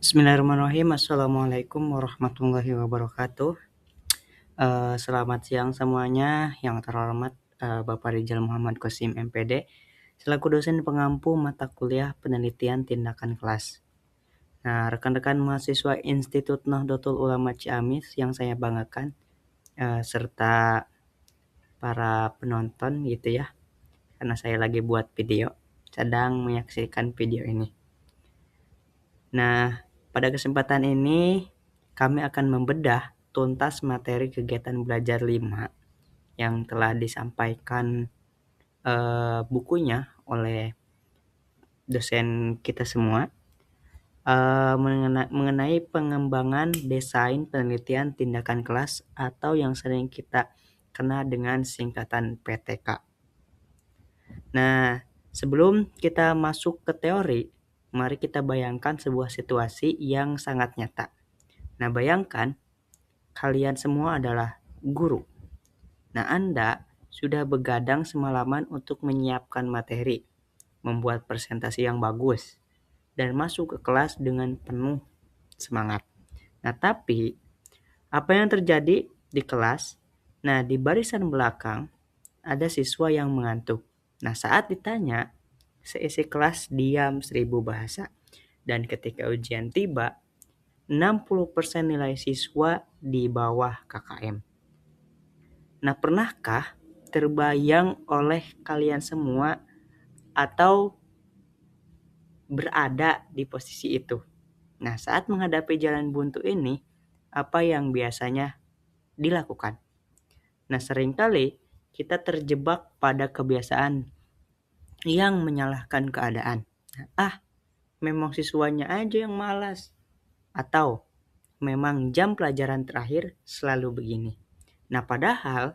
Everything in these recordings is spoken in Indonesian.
Bismillahirrahmanirrahim. Assalamualaikum warahmatullahi wabarakatuh. Selamat siang semuanya. Yang terhormat Bapak Rijal Muhammad Qasim MPD selaku dosen pengampu mata kuliah penelitian tindakan kelas. Nah, rekan-rekan mahasiswa Institut Nahdlatul Ulama Ciamis yang saya banggakan, serta para penonton gitu ya, karena saya lagi buat video, sedang menyaksikan video ini. Nah, pada kesempatan ini kami akan membedah tuntas materi kegiatan belajar 5 yang telah disampaikan bukunya oleh dosen kita semua mengenai pengembangan desain penelitian tindakan kelas atau yang sering kita kenal dengan singkatan PTK. Nah, sebelum kita masuk ke teori, mari kita bayangkan sebuah situasi yang sangat nyata. Nah, bayangkan kalian semua adalah guru. Nah, Anda sudah begadang semalaman untuk menyiapkan materi, membuat presentasi yang bagus, dan masuk ke kelas dengan penuh semangat. Nah, tapi apa yang terjadi di kelas? Nah, di barisan belakang ada siswa yang mengantuk. Nah, saat ditanya, seisi kelas diam 1000 bahasa. Dan ketika ujian tiba, 60% nilai siswa di bawah KKM. Nah, pernahkah terbayang oleh kalian semua atau berada di posisi itu? Nah, saat menghadapi jalan buntu ini, apa yang biasanya dilakukan? Nah, seringkali kita terjebak pada kebiasaan yang menyalahkan keadaan. Memang siswanya aja yang malas. Atau memang jam pelajaran terakhir selalu begini. Nah, padahal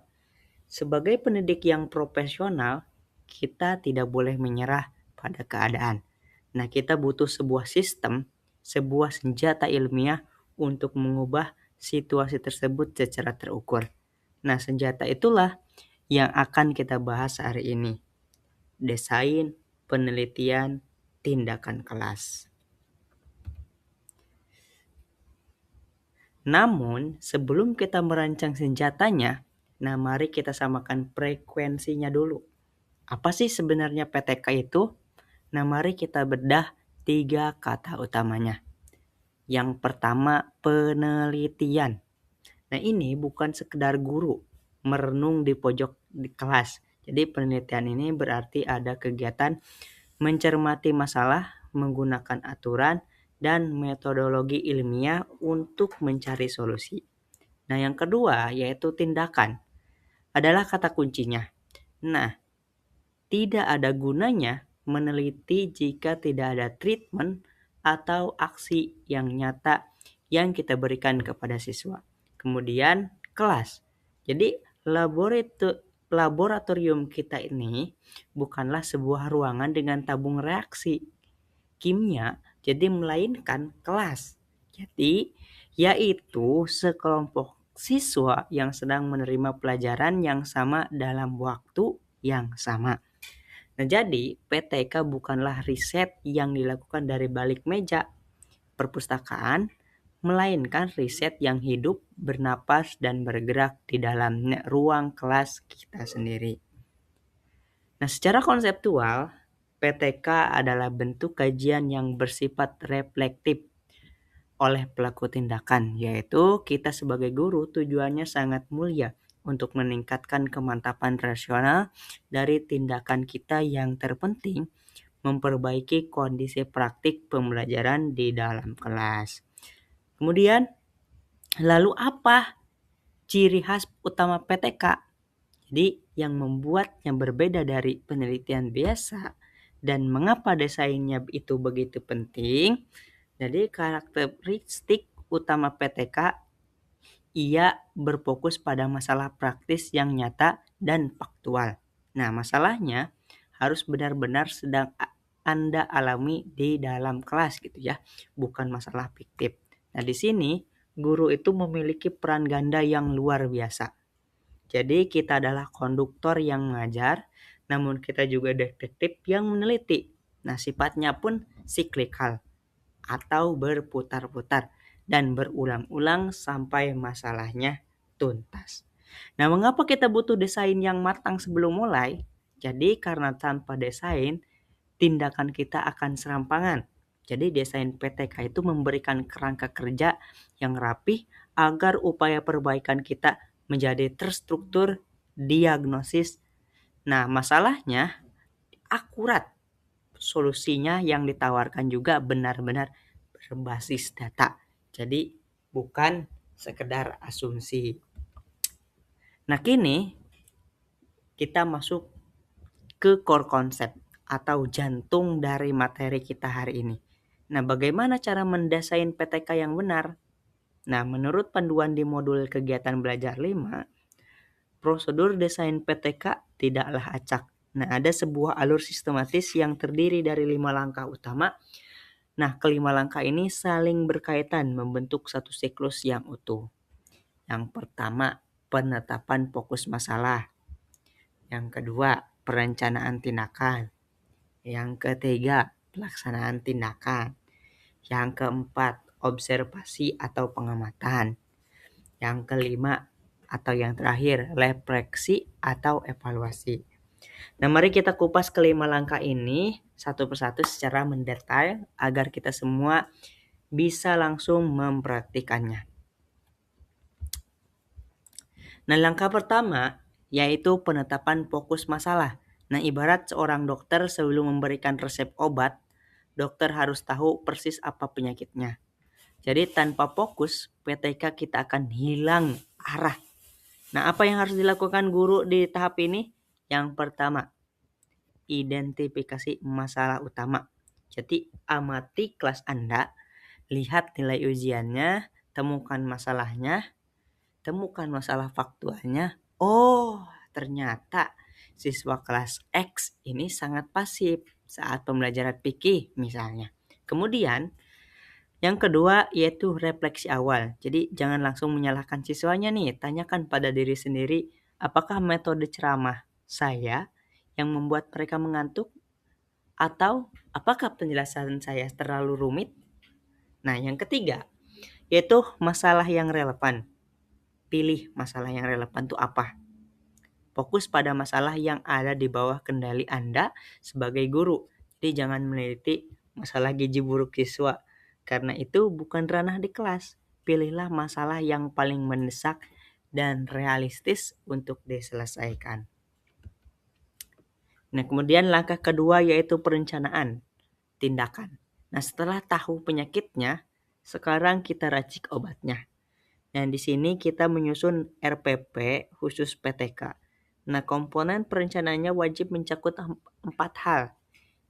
sebagai pendidik yang profesional, kita tidak boleh menyerah pada keadaan. Nah, kita butuh sebuah sistem, sebuah senjata ilmiah untuk mengubah situasi tersebut secara terukur. Nah, senjata itulah yang akan kita bahas hari ini. Desain, penelitian, tindakan kelas. Namun, sebelum kita merancang senjatanya, nah mari kita samakan frekuensinya dulu. Apa sih sebenarnya PTK itu? Nah, mari kita bedah 3 kata utamanya. Yang pertama, penelitian. Nah, ini bukan sekedar guru merenung di pojok di kelas. Jadi penelitian ini berarti ada kegiatan mencermati masalah, menggunakan aturan, dan metodologi ilmiah untuk mencari solusi. Nah, yang kedua yaitu tindakan adalah kata kuncinya. Nah, tidak ada gunanya meneliti jika tidak ada treatment atau aksi yang nyata yang kita berikan kepada siswa. Kemudian kelas. Jadi laboratorium kita ini bukanlah sebuah ruangan dengan tabung reaksi kimia, jadi melainkan kelas. Jadi yaitu sekelompok siswa yang sedang menerima pelajaran yang sama dalam waktu yang sama. Nah, jadi PTK bukanlah riset yang dilakukan dari balik meja perpustakaan, melainkan riset yang hidup, bernapas, dan bergerak di dalam ruang kelas kita sendiri. Nah, secara konseptual, PTK adalah bentuk kajian yang bersifat reflektif oleh pelaku tindakan, yaitu kita sebagai guru tujuannya sangat mulia untuk meningkatkan kemantapan rasional dari tindakan kita yang terpenting memperbaiki kondisi praktik pembelajaran di dalam kelas. Kemudian, lalu apa ciri khas utama PTK? Jadi, yang membuatnya berbeda dari penelitian biasa dan mengapa desainnya itu begitu penting. Jadi, karakteristik utama PTK, ia berfokus pada masalah praktis yang nyata dan faktual. Nah, masalahnya harus benar-benar sedang Anda alami di dalam kelas gitu ya, bukan masalah fiktif. Nah, di sini guru itu memiliki peran ganda yang luar biasa. Jadi kita adalah konduktor yang mengajar, namun kita juga detektif yang meneliti. Nah, sifatnya pun siklikal. atau berputar-putar dan berulang-ulang sampai masalahnya tuntas. Nah, mengapa kita butuh desain yang matang sebelum mulai? Jadi karena tanpa desain, tindakan kita akan serampangan. Jadi desain PTK itu memberikan kerangka kerja yang rapih agar upaya perbaikan kita menjadi terstruktur, diagnosis. Nah, masalahnya akurat. Solusinya yang ditawarkan juga benar-benar berbasis data. Jadi bukan sekedar asumsi. Nah, kini kita masuk ke core konsep atau jantung dari materi kita hari ini. Nah, bagaimana cara mendesain PTK yang benar? Nah, menurut panduan di modul kegiatan belajar 5, prosedur desain PTK tidaklah acak. Nah, ada sebuah alur sistematis yang terdiri dari 5 langkah utama. Nah, kelima langkah ini saling berkaitan membentuk satu siklus yang utuh. Yang pertama, penetapan fokus masalah. Yang kedua, perencanaan tindakan. Yang ketiga, pelaksanaan tindakan. Yang keempat, observasi atau pengamatan. Yang kelima atau yang terakhir, refleksi atau evaluasi. Nah, mari kita kupas kelima langkah ini satu persatu secara mendetail agar kita semua bisa langsung mempraktikannya. Nah, langkah pertama yaitu penetapan fokus masalah. Nah, ibarat seorang dokter sebelum memberikan resep obat, dokter harus tahu persis apa penyakitnya. Jadi tanpa fokus, PTK kita akan hilang arah. Nah, apa yang harus dilakukan guru di tahap ini? Yang pertama, identifikasi masalah utama. Jadi, amati kelas Anda, lihat nilai ujiannya, temukan masalahnya, temukan masalah faktualnya. Oh, ternyata siswa kelas X ini sangat pasif saat pembelajaran fikih misalnya. Kemudian, yang kedua yaitu refleksi awal. Jadi jangan langsung menyalahkan siswanya nih, tanyakan pada diri sendiri, apakah metode ceramah saya yang membuat mereka mengantuk atau apakah penjelasan saya terlalu rumit? Nah, yang ketiga yaitu masalah yang relevan. Pilih masalah yang relevan itu apa? Fokus pada masalah yang ada di bawah kendali Anda sebagai guru. Jadi jangan meneliti masalah gizi buruk siswa, karena itu bukan ranah di kelas. Pilihlah masalah yang paling mendesak dan realistis untuk diselesaikan. Nah, kemudian langkah kedua yaitu perencanaan tindakan. Nah, setelah tahu penyakitnya, sekarang kita racik obatnya. Nah, di sini kita menyusun RPP khusus PTK. Nah, komponen perencanaannya wajib mencakup 4 hal.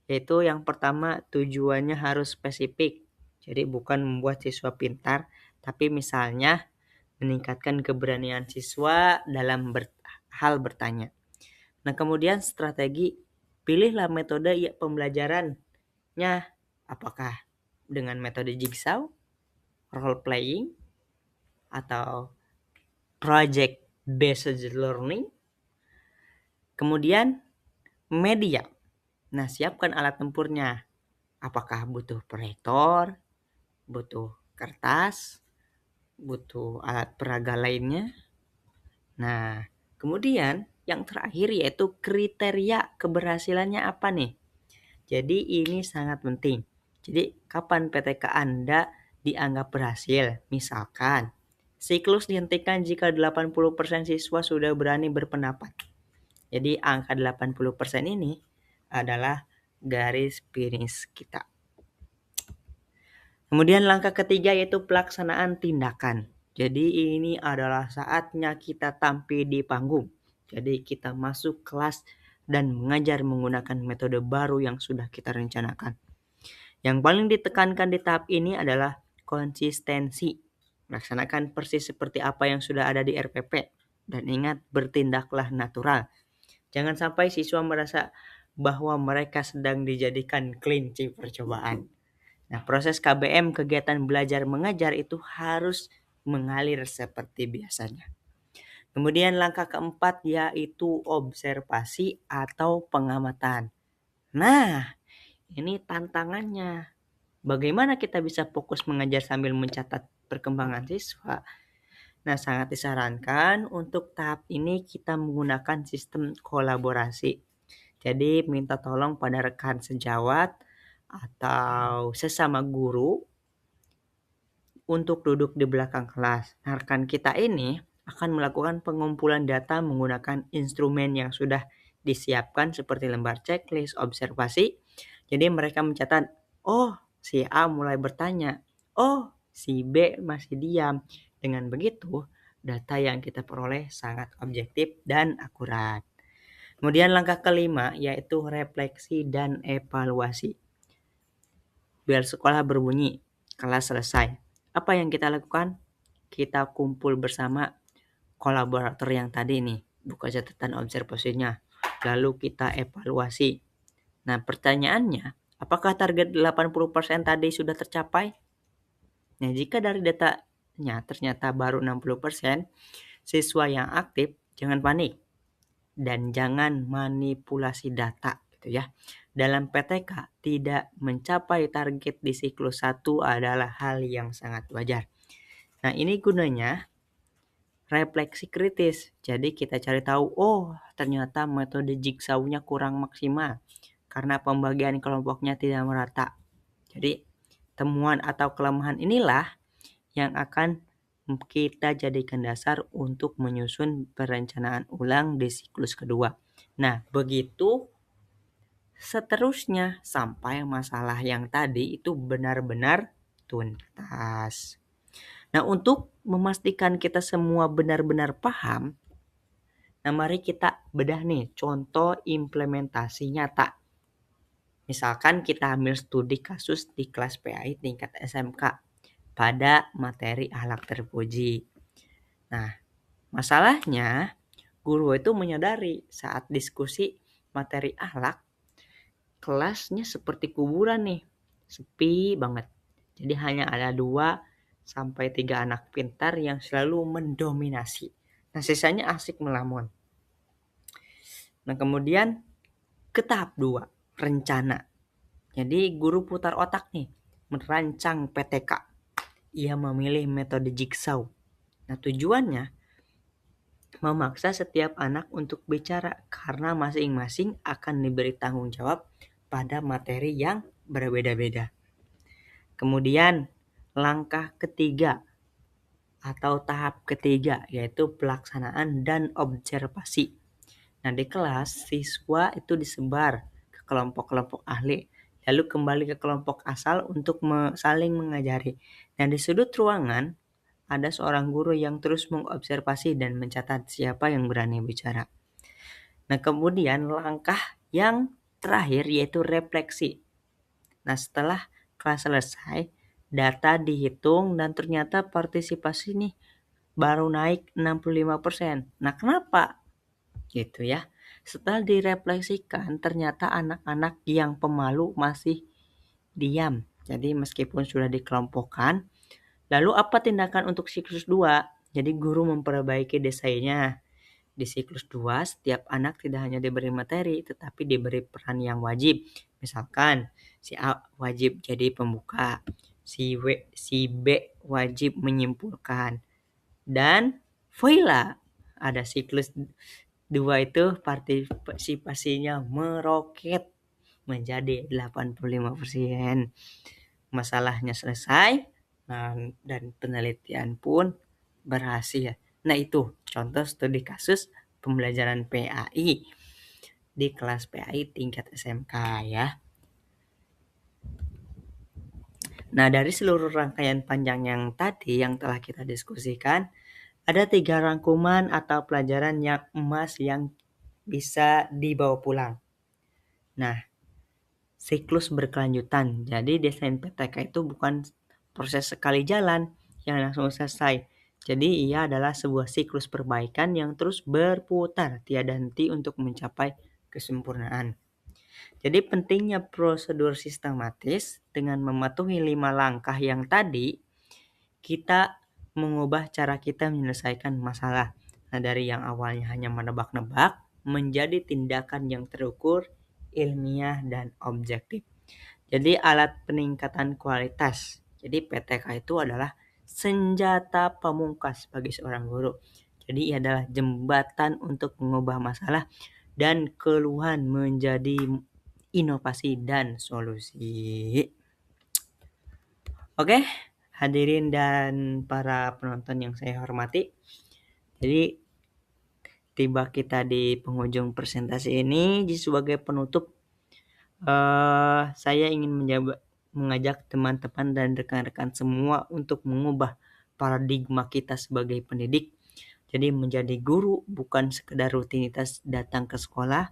Yaitu yang pertama, tujuannya harus spesifik. Jadi bukan membuat siswa pintar, tapi misalnya meningkatkan keberanian siswa dalam hal bertanya. Nah, kemudian strategi, pilihlah metode pembelajarannya. Apakah dengan metode jigsaw, role playing, atau project based learning. Kemudian media. Nah, siapkan alat tempurnya. Apakah butuh proyektor, butuh kertas, butuh alat peraga lainnya. Nah, kemudian yang terakhir yaitu kriteria keberhasilannya apa nih? Jadi ini sangat penting. Jadi kapan PTK Anda dianggap berhasil? Misalkan siklus dihentikan jika 80% siswa sudah berani berpendapat. Jadi angka 80% ini adalah garis finish kita. Kemudian langkah ketiga yaitu pelaksanaan tindakan. Jadi ini adalah saatnya kita tampil di panggung. Jadi kita masuk kelas dan mengajar menggunakan metode baru yang sudah kita rencanakan. Yang paling ditekankan di tahap ini adalah konsistensi. Laksanakan persis seperti apa yang sudah ada di RPP. Dan ingat, bertindaklah natural. Jangan sampai siswa merasa bahwa mereka sedang dijadikan kelinci percobaan. Nah, proses KBM kegiatan belajar mengajar itu harus mengalir seperti biasanya. Kemudian langkah keempat yaitu observasi atau pengamatan. Nah, ini tantangannya. Bagaimana kita bisa fokus mengajar sambil mencatat perkembangan siswa? Nah, sangat disarankan untuk tahap ini kita menggunakan sistem kolaborasi. Jadi, minta tolong pada rekan sejawat atau sesama guru untuk duduk di belakang kelas. Nah, rekan kita ini akan melakukan pengumpulan data menggunakan instrumen yang sudah disiapkan seperti lembar checklist, observasi. Jadi mereka mencatat, oh si A mulai bertanya, oh si B masih diam. Dengan begitu, data yang kita peroleh sangat objektif dan akurat. Kemudian langkah kelima yaitu refleksi dan evaluasi. Bel sekolah berbunyi, kelas selesai. Apa yang kita lakukan? Kita kumpul bersama kolaborator yang tadi nih, buka catatan observasinya. Lalu kita evaluasi. Nah, pertanyaannya, apakah target 80% tadi sudah tercapai? Nah, jika dari datanya ternyata baru 60%, siswa yang aktif jangan panik dan jangan manipulasi data gitu ya. Dalam PTK, tidak mencapai target di siklus 1 adalah hal yang sangat wajar. Nah, ini gunanya refleksi kritis. Jadi kita cari tahu, oh ternyata metode jigsaw-nya kurang maksimal karena pembagian kelompoknya tidak merata. Jadi temuan atau kelemahan inilah yang akan kita jadikan dasar untuk menyusun perencanaan ulang di siklus kedua. Nah, begitu seterusnya sampai masalah yang tadi itu benar-benar tuntas. Nah, untuk memastikan kita semua benar-benar paham, nah mari kita bedah nih contoh implementasi nyata. Misalkan kita ambil studi kasus di kelas PAI tingkat SMK pada materi akhlak terpuji. Nah, masalahnya guru itu menyadari saat diskusi materi akhlak, kelasnya seperti kuburan nih, sepi banget. Jadi hanya ada 2 sampai 3 anak pintar yang selalu mendominasi. Nah, sisanya asik melamun. Nah, kemudian ke tahap 2, rencana. Jadi guru putar otak nih, merancang PTK. Ia memilih metode jigsaw. Nah, tujuannya memaksa setiap anak untuk bicara karena masing-masing akan diberi tanggung jawab pada materi yang berbeda-beda. Kemudian langkah ketiga atau tahap ketiga yaitu pelaksanaan dan observasi. Nah, di kelas siswa itu disebar ke kelompok-kelompok ahli, lalu kembali ke kelompok asal untuk saling mengajari. Nah, di sudut ruangan ada seorang guru yang terus mengobservasi dan mencatat siapa yang berani bicara. Nah, kemudian langkah yang terakhir yaitu refleksi. Nah, setelah kelas selesai, data dihitung dan ternyata partisipasi nih baru naik 65%. Nah, kenapa? Gitu ya. Setelah direfleksikan, ternyata anak-anak yang pemalu masih diam. Jadi meskipun sudah dikelompokkan, lalu apa tindakan untuk siklus 2? Jadi guru memperbaiki desainnya. Di siklus 2, setiap anak tidak hanya diberi materi, tetapi diberi peran yang wajib. Misalkan, si A wajib jadi pembuka, si B wajib menyimpulkan. Dan voila, ada siklus 2 itu partisipasinya meroket menjadi 85%. Masalahnya selesai dan penelitian pun berhasil. Nah, itu contoh studi kasus pembelajaran PAI di kelas PAI tingkat SMK ya. Nah, dari seluruh rangkaian panjang yang tadi yang telah kita diskusikan, ada 3 rangkuman atau pelajaran yang emas yang bisa dibawa pulang. Nah, siklus berkelanjutan. Jadi desain PTK itu bukan proses sekali jalan yang langsung selesai. Jadi ia adalah sebuah siklus perbaikan yang terus berputar tiada henti untuk mencapai kesempurnaan. Jadi pentingnya prosedur sistematis dengan mematuhi 5 langkah yang tadi, kita mengubah cara kita menyelesaikan masalah. Nah, dari yang awalnya hanya menebak-nebak menjadi tindakan yang terukur, ilmiah, dan objektif. Jadi alat peningkatan kualitas. Jadi PTK itu adalah senjata pamungkas bagi seorang guru. Jadi ia adalah jembatan untuk mengubah masalah dan keluhan menjadi inovasi dan solusi. Oke, hadirin dan para penonton yang saya hormati. Jadi tiba kita di penghujung presentasi ini. Jadi sebagai penutup, saya ingin mengajak teman-teman dan rekan-rekan semua untuk mengubah paradigma kita sebagai pendidik. Jadi menjadi guru bukan sekedar rutinitas datang ke sekolah,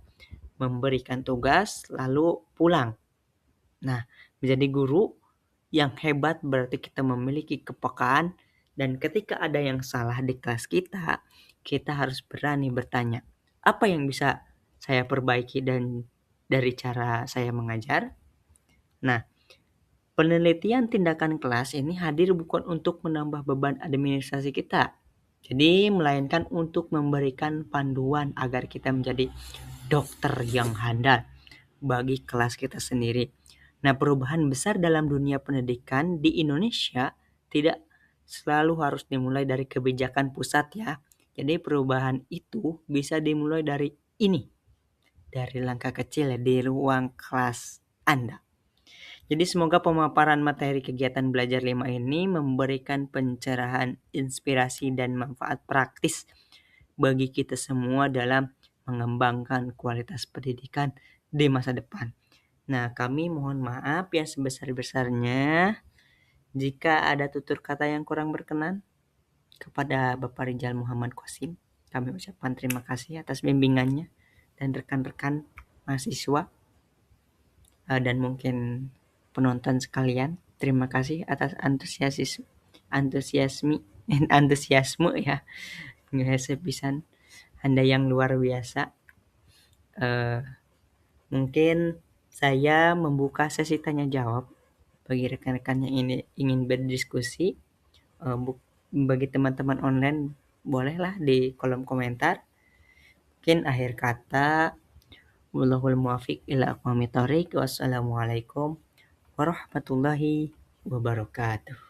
memberikan tugas, lalu pulang. Nah, menjadi guru yang hebat berarti kita memiliki kepekaan, dan ketika ada yang salah di kelas kita harus berani bertanya, apa yang bisa saya perbaiki dan dari cara saya mengajar? Nah, penelitian tindakan kelas ini hadir bukan untuk menambah beban administrasi kita, jadi melainkan untuk memberikan panduan agar kita menjadi dokter yang handal bagi kelas kita sendiri. Nah, perubahan besar dalam dunia pendidikan di Indonesia tidak selalu harus dimulai dari kebijakan pusat ya. Jadi perubahan itu bisa dimulai dari ini, dari langkah kecil ya, di ruang kelas Anda. Jadi semoga pemaparan materi kegiatan belajar 5 ini memberikan pencerahan, inspirasi, dan manfaat praktis bagi kita semua dalam mengembangkan kualitas pendidikan di masa depan. Nah, kami mohon maaf yang sebesar-besarnya jika ada tutur kata yang kurang berkenan. Kepada Bapak Rijal Muhammad Qasim, kami ucapkan terima kasih atas bimbingannya, dan rekan-rekan mahasiswa dan mungkin penonton sekalian, terima kasih atas antusiasme ya, ngehese pisan Anda yang luar biasa. Mungkin saya membuka sesi tanya jawab bagi rekan-rekan yang ingin berdiskusi. Bagi teman-teman online, bolehlah di kolom komentar. Mungkin akhir kata, wallahul muwaffiq ila aqwamit thoriq. Wassalamualaikum warahmatullahi wabarakatuh.